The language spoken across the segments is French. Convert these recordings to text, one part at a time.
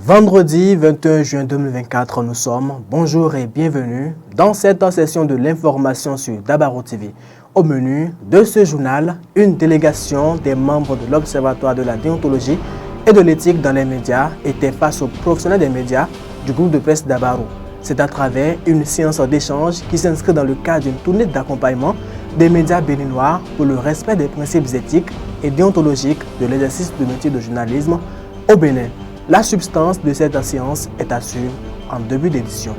Vendredi 21 juin 2024, nous sommes. Bonjour et bienvenue dans cette session de l'information sur Dabarou TV. Au menu de ce journal, une délégation des membres de l'Observatoire de la déontologie et de l'éthique dans les médias était face aux professionnels des médias du groupe de presse Dabarou. C'est à travers une séance d'échange qui s'inscrit dans le cadre d'une tournée d'accompagnement des médias béninois pour le respect des principes éthiques et déontologiques de l'exercice du métier de journalisme au Bénin. La substance de cette séance est à suivre en début d'édition.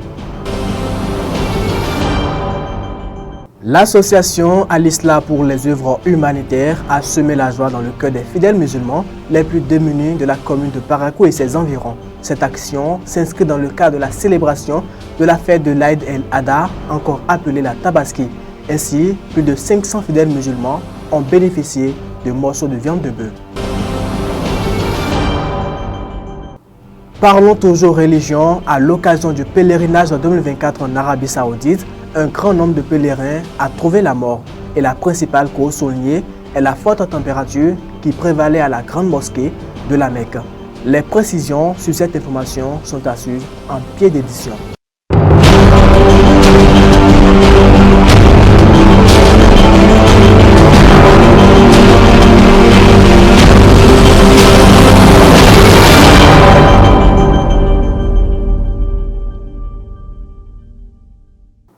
L'association Al-Islah pour les œuvres humanitaires a semé la joie dans le cœur des fidèles musulmans les plus démunis de la commune de Parakou et ses environs. Cette action s'inscrit dans le cadre de la célébration de la fête de l'Aïd el-Adha, encore appelée la Tabaski. Ainsi, plus de 500 fidèles musulmans ont bénéficié de morceaux de viande de bœuf. Parlons toujours religion. À l'occasion du pèlerinage en 2024 en Arabie Saoudite, un grand nombre de pèlerins a trouvé la mort. Et la principale cause soulignée est la forte température qui prévalait à la grande mosquée de la Mecque. Les précisions sur cette information sont à suivre en pied d'édition.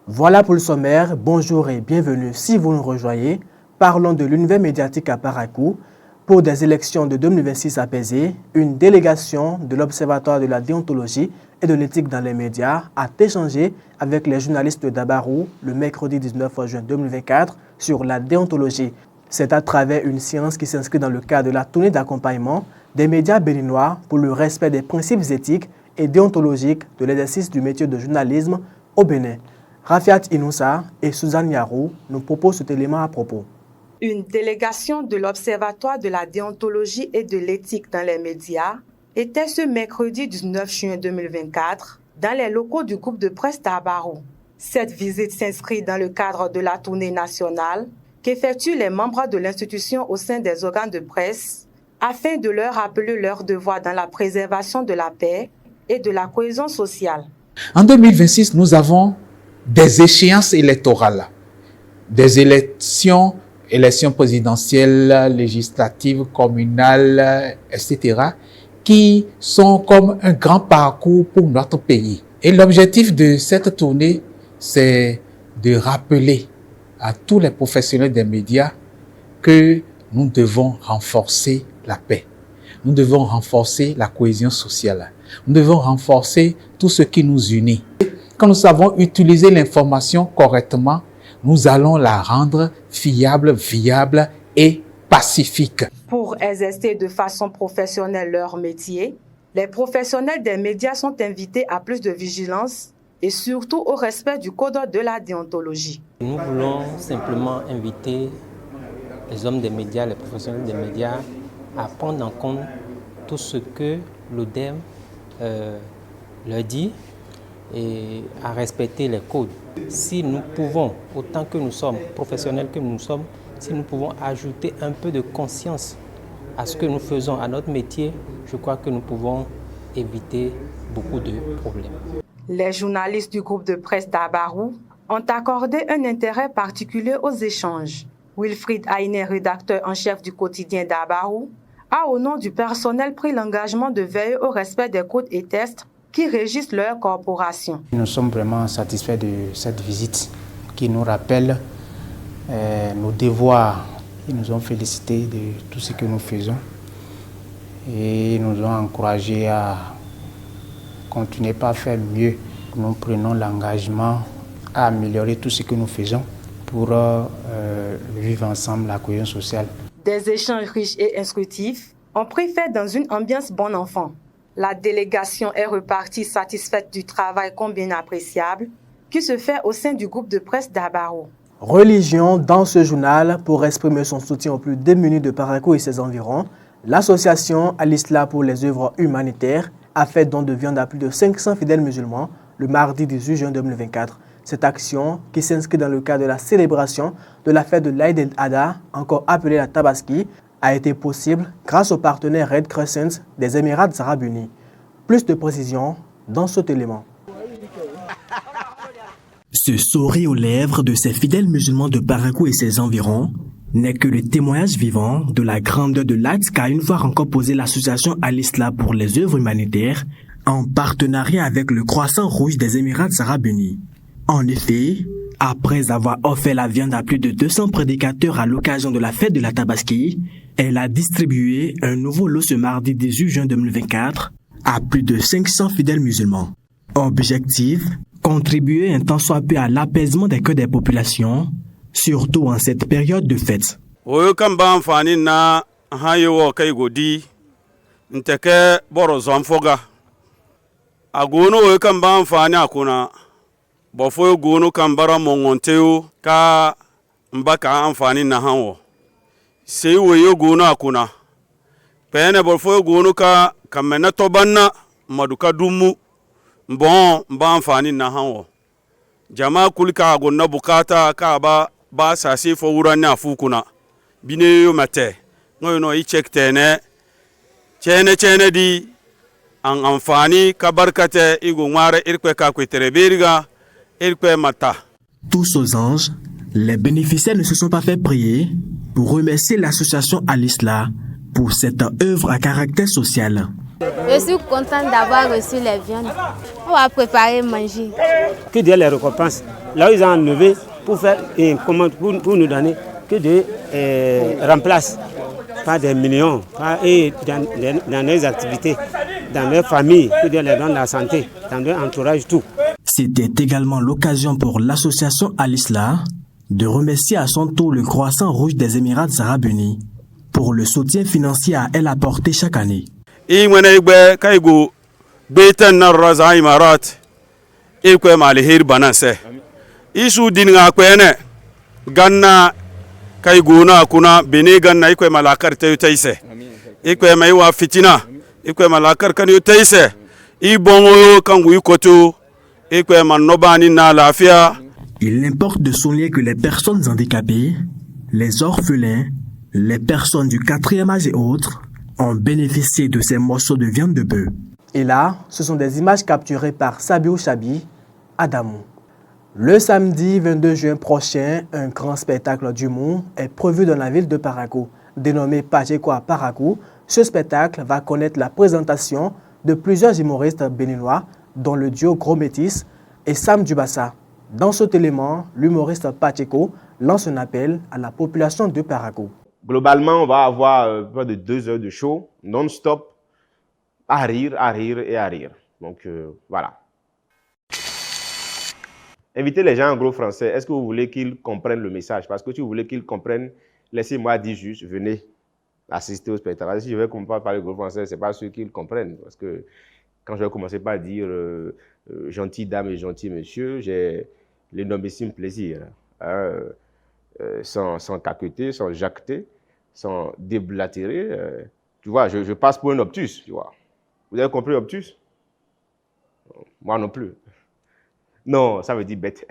Voilà pour le sommaire. Bonjour et bienvenue. Si vous nous rejoignez, parlons de l'univers médiatique à Parakou. Pour des élections de 2026 apaisées, une délégation de l'Observatoire de la déontologie et de l'éthique dans les médias a échangé avec les journalistes de Dabarou le mercredi 19 juin 2024 sur la déontologie. C'est à travers une séance qui s'inscrit dans le cadre de la tournée d'accompagnement des médias béninois pour le respect des principes éthiques et déontologiques de l'exercice du métier de journalisme au Bénin. Rafiat Inoussa et Suzanne Yarou nous proposent cet élément à propos. Une délégation de l'Observatoire de la déontologie et de l'éthique dans les médias était ce mercredi 19 juin 2024 dans les locaux du groupe de presse Dabarou. Cette visite s'inscrit dans le cadre de la tournée nationale qu'effectuent les membres de l'institution au sein des organes de presse afin de leur rappeler leur devoir dans la préservation de la paix et de la cohésion sociale. En 2026, nous avons des échéances électorales, des élections présidentielles, législatives, communales, etc., qui sont comme un grand parcours pour notre pays. Et l'objectif de cette tournée, c'est de rappeler à tous les professionnels des médias que nous devons renforcer la paix. Nous devons renforcer la cohésion sociale. Nous devons renforcer tout ce qui nous unit. Quand nous savons utiliser l'information correctement, nous allons la rendre fiable, viable et pacifique. Pour exercer de façon professionnelle leur métier, les professionnels des médias sont invités à plus de vigilance et surtout au respect du code de la déontologie. Nous voulons simplement inviter les hommes des médias, les professionnels des médias à prendre en compte tout ce que l'ODEM leur dit et à respecter les codes. Si nous pouvons, autant que nous sommes, professionnels que nous sommes, si nous pouvons ajouter un peu de conscience à ce que nous faisons, à notre métier, je crois que nous pouvons éviter beaucoup de problèmes. Les journalistes du groupe de presse Dabarou ont accordé un intérêt particulier aux échanges. Wilfried Aïné, rédacteur en chef du quotidien Dabarou, a au nom du personnel pris l'engagement de veiller au respect des codes et tests qui régissent leur corporation. Nous sommes vraiment satisfaits de cette visite qui nous rappelle nos devoirs. Ils nous ont félicités de tout ce que nous faisons et nous ont encouragés à continuer à faire mieux. Nous prenons l'engagement à améliorer tout ce que nous faisons pour vivre ensemble la cohésion sociale. Des échanges riches et instructifs ont pris fait dans une ambiance bon enfant. La délégation est repartie satisfaite du travail combien appréciable qui se fait au sein du groupe de presse Dabarou. Religion dans ce journal pour exprimer son soutien aux plus démunis de Parakou et ses environs. L'association Al-Islah pour les œuvres humanitaires a fait don de viande à plus de 500 fidèles musulmans le mardi 18 juin 2024. Cette action, qui s'inscrit dans le cadre de la célébration de la fête de l'Aïd el-Adha, encore appelée la Tabaski, a été possible grâce au partenaire Red Crescent des Émirats arabes unis. Plus de précisions dans cet élément. Ce sourire aux lèvres de ces fidèles musulmans de Parakou et ses environs n'est que le témoignage vivant de la grandeur de l'acte qu'a une fois encore posé l'association Al-Islah pour les œuvres humanitaires en partenariat avec le Croissant Rouge des Émirats arabes unis. En effet, après avoir offert la viande à plus de 200 prédicateurs à l'occasion de la fête de la Tabaski, elle a distribué un nouveau lot ce mardi 18 juin 2024 à plus de 500 fidèles musulmans. Objectif, contribuer un tant soit peu à l'apaisement des cœurs des populations, surtout en cette période de fête. Bofo gonu kambara mongonteo ka mbaka amfani na hanwo sei woyo gonu akuna pene bofo gonu ka kamena tobanna maduka dumu bon mba amfani na hanwo jama kulika gonna bukata ka ba sase fo wuranya afukuna bineyo mate no I check tene chene di an amfani ka barkate igo ngare irkwe ka kwetereberiga. Tous aux anges, les bénéficiaires ne se sont pas fait prier pour remercier l'association Al-Islah pour cette œuvre à caractère social. Je suis content d'avoir reçu les viandes. On va préparer manger. Que Dieu les récompense. Là où ils ont enlevé pour faire pour nous donner que de remplace pas des millions et dans les activités, dans leur famille, que Dieu leur donne la santé, dans leur entourage, tout. C'était également l'occasion pour l'association Al-Islah de remercier à son tour le Croissant Rouge des Émirats arabes unis pour le soutien financier à elle apporté chaque année. Il importe de souligner que les personnes handicapées, les orphelins, les personnes du 4e âge et autres ont bénéficié de ces morceaux de viande de bœuf. Et là, ce sont des images capturées par Sabiou Chabi, Adamou. Le samedi 22 juin prochain, un grand spectacle d'humour est prévu dans la ville de Parakou. Dénommé Pachekwa Parakou, ce spectacle va connaître la présentation de plusieurs humoristes béninois, dont le duo Gros Métis et Sam Dubassa. Dans cet élément, l'humoriste Pacheko lance un appel à la population de Parakou. Globalement, on va avoir près de 2 heures de show, non-stop, à rire et à rire. Donc voilà. Invitez les gens en gros français. Est-ce que vous voulez qu'ils comprennent le message? Parce que si vous voulez qu'ils comprennent, laissez-moi dire juste, venez assister au spectacle. Si je vais parler gros français, ce n'est pas ceux qui le comprennent. Parce que quand je vais commencer par dire gentil dame et gentil monsieur, j'ai l'énormissime plaisir. Sans caqueter, sans jacter, sans déblatérer. Tu vois, je passe pour un obtus, tu vois. Vous avez compris obtus? Moi non plus. Non, ça veut dire bête.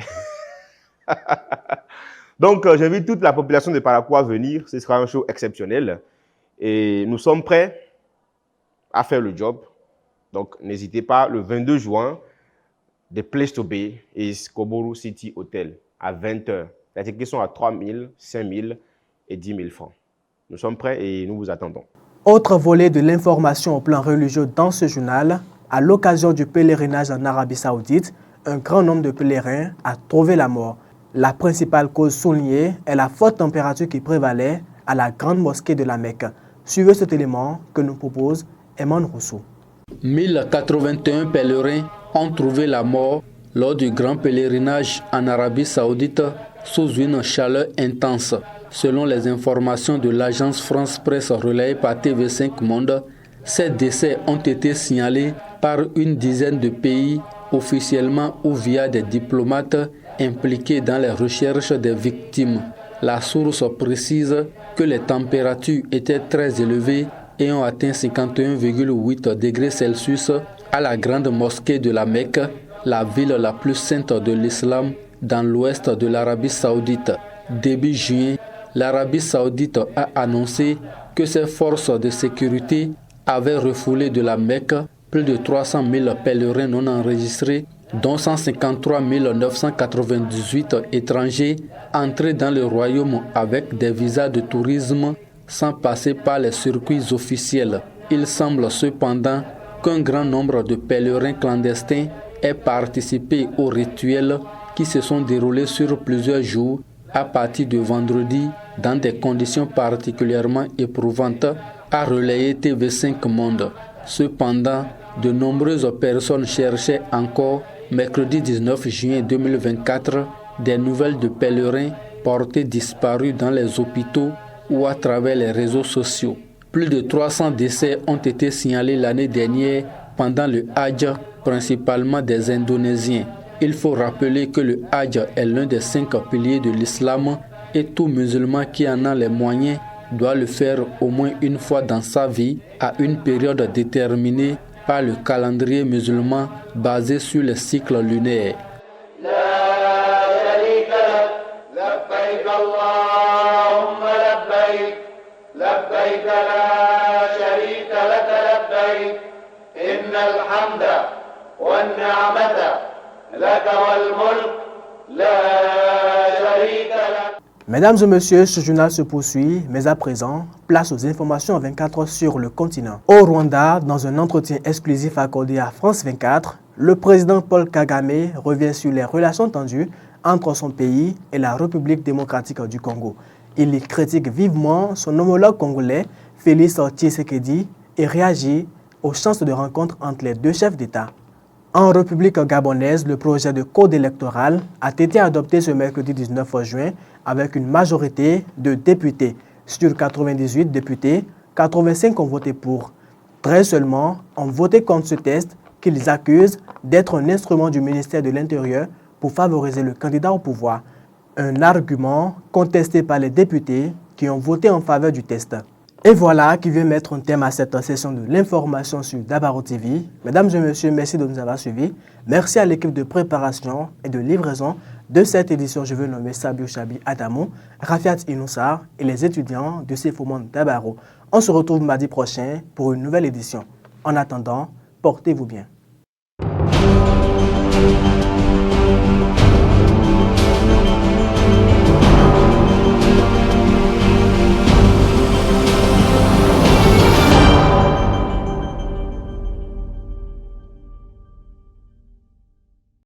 Donc, j'invite toute la population de Parakou à venir. Ce sera un show exceptionnel. Et nous sommes prêts à faire le job. Donc, n'hésitez pas, le 22 juin, The Place to Be is Koboru City Hotel à 20h. Les tickets sont à 3 000, 5 000 et 10 000 francs. Nous sommes prêts et nous vous attendons. Autre volet de l'information au plan religieux dans ce journal, à l'occasion du pèlerinage en Arabie Saoudite, un grand nombre de pèlerins a trouvé la mort. La principale cause soulignée est la forte température qui prévalait à la grande mosquée de la Mecque. Suivez cet élément que nous propose Eman Rousseau. 1081 pèlerins ont trouvé la mort lors du grand pèlerinage en Arabie Saoudite sous une chaleur intense. Selon les informations de l'agence France Presse relayée par TV5 Monde, ces décès ont été signalés par une dizaine de pays officiellement ou via des diplomates impliqués dans les recherches des victimes. La source précise que les températures étaient très élevées et ont atteint 51,8 degrés Celsius à la grande mosquée de la Mecque, la ville la plus sainte de l'islam dans l'ouest de l'Arabie Saoudite. Début juin, l'Arabie Saoudite a annoncé que ses forces de sécurité avaient refoulé de la Mecque Plus de 300 000 pèlerins non enregistrés, dont 153 998 étrangers, entrés dans le royaume avec des visas de tourisme sans passer par les circuits officiels. Il semble cependant qu'un grand nombre de pèlerins clandestins aient participé aux rituels qui se sont déroulés sur plusieurs jours à partir de vendredi dans des conditions particulièrement éprouvantes, a relayé TV5 Monde. Cependant, de nombreuses personnes cherchaient encore, mercredi 19 juin 2024, des nouvelles de pèlerins portés disparus dans les hôpitaux ou à travers les réseaux sociaux. Plus de 300 décès ont été signalés l'année dernière pendant le Hajj, principalement des Indonésiens. Il faut rappeler que le Hajj est l'un des 5 piliers de l'islam et tout musulman qui en a les moyens doit le faire au moins une fois dans sa vie à une période déterminée par le calendrier musulman basé sur le cycle lunaire. Mesdames et messieurs, ce journal se poursuit, mais à présent, place aux informations 24 sur le continent. Au Rwanda, dans un entretien exclusif accordé à France 24, le président Paul Kagame revient sur les relations tendues entre son pays et la République démocratique du Congo. Il y critique vivement son homologue congolais, Félix Tshisekedi, et réagit aux chances de rencontre entre les deux chefs d'État. En République gabonaise, le projet de code électoral a été adopté ce mercredi 19 juin avec une majorité de députés. Sur 98 députés, 85 ont voté pour. 13 seulement ont voté contre ce texte qu'ils accusent d'être un instrument du ministère de l'Intérieur pour favoriser le candidat au pouvoir. Un argument contesté par les députés qui ont voté en faveur du texte. Et voilà qui vient mettre un thème à cette session de l'information sur Dabaro TV. Mesdames et messieurs, merci de nous avoir suivis. Merci à l'équipe de préparation et de livraison de cette édition. Je veux nommer Sabio Chabi Adamou, Rafiat Inoussar et les étudiants de Sefoumon Dabaro. On se retrouve mardi prochain pour une nouvelle édition. En attendant, portez-vous bien.